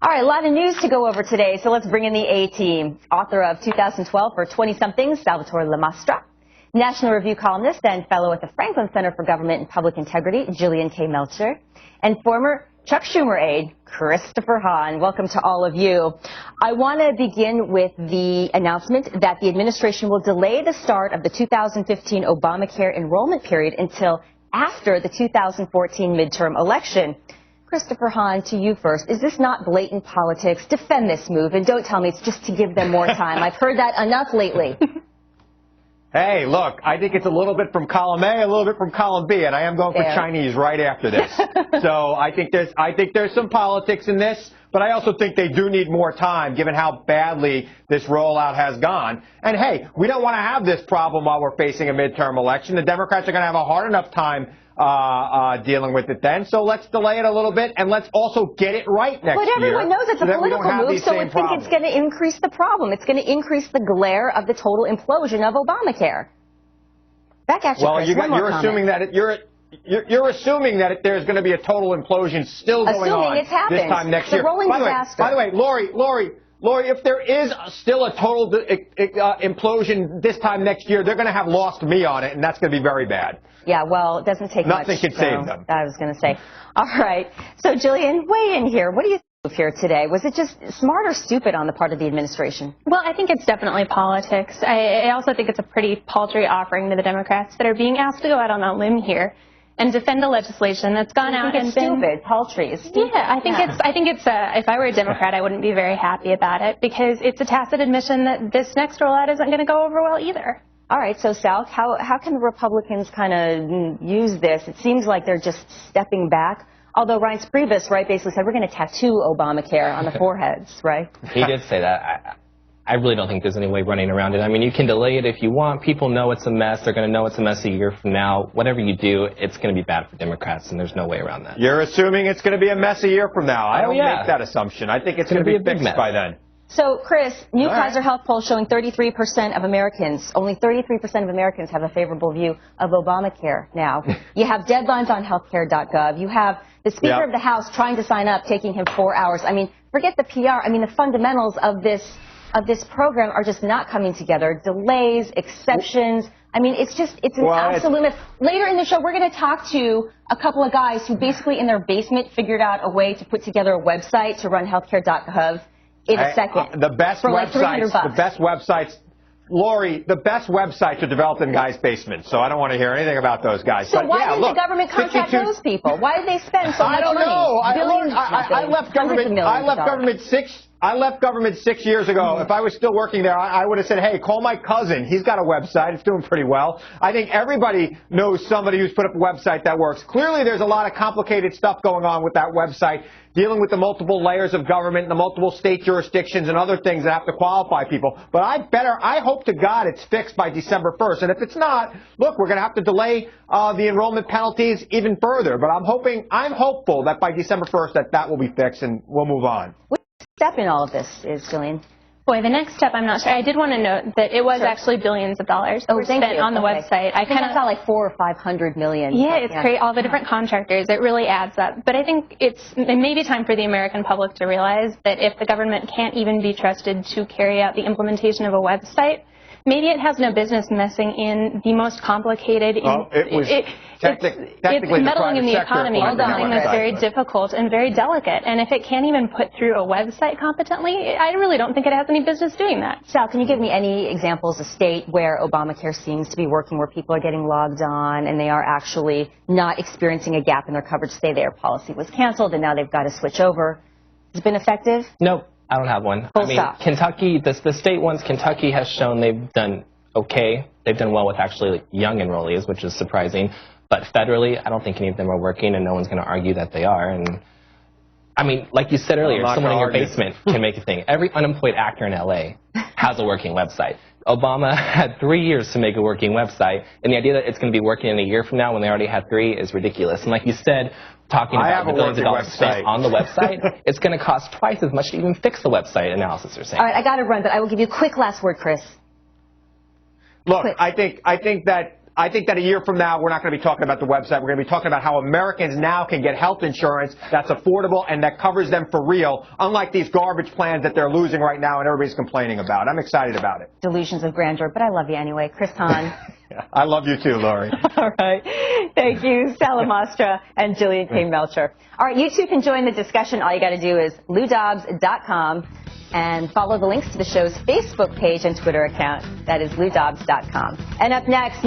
All right, a lot of news to go over today, so let's bring in the A-team. Author of 2012 for 20-somethings, Salvatore Lamastra. National Review columnist and fellow at the Franklin Center for Government and Public Integrity, Jullian Kay Melchoir. And former Chuck Schumer aide, Christopher Hahn. Welcome to all of you. I want to begin with the announcement that the administration will delay the start of the 2015 Obamacare enrollment period until after the 2014 midterm election. Christopher Hahn, to you first. Is this not blatant politics? Defend this move, and don't tell me it's just to give them more time. I've heard that enough lately. Hey, look, I think it's a little bit from column A, a little bit from column B, and I am going for Chinese right after this. So I think there's some politics in this, but I also think they do need more time, given how badly this rollout has gone. And hey, we don't want to have this problem while we're facing a midterm election. The Democrats are going to have a hard enough time dealing with it then. So let's delay it a little bit, and let's also get it right next year. But everyone knows it's a political move, so I think it's going to increase the problem. It's going to increase the glare of the total implosion of Obamacare. Back at you, Chris. You're assuming that you're assuming that there's going to be a total implosion still going on it's happened. This time next year. Rolling disaster. By the way, Lori, if there is still a total implosion this time next year, they're going to have lost me on it, and that's going to be very bad. Yeah, well, it doesn't take much. Nothing can save them. I was going to say. All right. So, Jullian, weigh in here. What do you think here today? Was it just smart or stupid on the part of the administration? Well, I think it's definitely politics. I also think it's a pretty paltry offering to the Democrats that are being asked to go out on a limb here and defend a legislation that's gone out and been stupid. Paltry is stupid. Yeah, I think it's if I were a Democrat, I wouldn't be very happy about it because it's a tacit admission that this next rollout isn't going to go over well either. All right, so Sal, how can the Republicans kind of use this? It seems like they're just stepping back. Although Reince Priebus, right, basically said we're going to tattoo Obamacare on the foreheads, right? He did say that. I really don't think there's any way running around it. I mean, you can delay it if you want. People know it's a mess. They're going to know it's a mess a year from now. Whatever you do, it's going to be bad for Democrats, and there's no way around that. You're assuming it's going to be a mess a year from now. I don't make that assumption. I think it's going to be fixed by then. So, Chris, new Kaiser Health poll showing 33% of Americans, only 33% of Americans have a favorable view of Obamacare now. You have deadlines on healthcare.gov. You have the Speaker of the House trying to sign up, taking him 4 hours. I mean, forget the PR. I mean, the fundamentals of this program are just not coming together. Delays, exceptions. I mean, it's an absolute mess. Later in the show, we're going to talk to a couple of guys who basically in their basement figured out a way to put together a website to run healthcare.gov. In a second. The best websites, Lori, the best websites are developed in guys' basements, so I don't want to hear anything about those guys. So why didn't the government contract those people? Why did they spend so much money? I don't know. I left government 6 years ago. If I was still working there, I would have said, hey, call my cousin. He's got a website. It's doing pretty well. I think everybody knows somebody who's put up a website that works. Clearly, there's a lot of complicated stuff going on with that website, dealing with the multiple layers of government and the multiple state jurisdictions and other things that have to qualify people. But I hope to God it's fixed by December 1st. And if it's not, look, we're going to have to delay the enrollment penalties even further. But I'm hopeful that by December 1st that will be fixed and we'll move on. What step in all of this is, Jullian? Boy, the next step, I'm not sure. I did want to note that it was actually billions of dollars spent on the website. I kind of thought like 400 or 500 million. Yeah, it's great. All the different contractors. It really adds up. But I think it may be time for the American public to realize that if the government can't even be trusted to carry out the implementation of a website, maybe it has no business messing in the most complicated. Technically, it's meddling in the economy, something that's very difficult and very delicate. And if it can't even put through a website competently, I really don't think it has any business doing that. Sal, can you give me any examples of state where Obamacare seems to be working, where people are getting logged on and they are actually not experiencing a gap in their coverage? Say their policy was canceled and now they've got to switch over. Has it been effective? Nope. I don't have one. Kentucky, the state ones, Kentucky has shown they've done okay. They've done well with actually young enrollees, which is surprising. But federally, I don't think any of them are working, and no one's going to argue that they are. And I mean, like you said earlier, someone in your basement can make a thing. Every unemployed actor in L.A. has a working website. Obama had 3 years to make a working website, and the idea that it's going to be working in a year from now when they already had 3 is ridiculous. And like you said, talking about the billions of dollars spent on the website, it's going to cost twice as much to even fix the website, analysis are saying. All right, I got to run, but I will give you a quick last word, Chris. Look, I think that I think that a year from now, we're not going to be talking about the website. We're going to be talking about how Americans now can get health insurance that's affordable and that covers them for real, unlike these garbage plans that they're losing right now and everybody's complaining about. I'm excited about it. Delusions of grandeur, but I love you anyway. Chris Hahn. I love you too, Lori. All right. Thank you, Sal Lamostra and Jullian Kay Melchoir. All right, you too can join the discussion. All you got to do is LouDobbs.com and follow the links to the show's Facebook page and Twitter account. That is LouDobbs.com. And up next,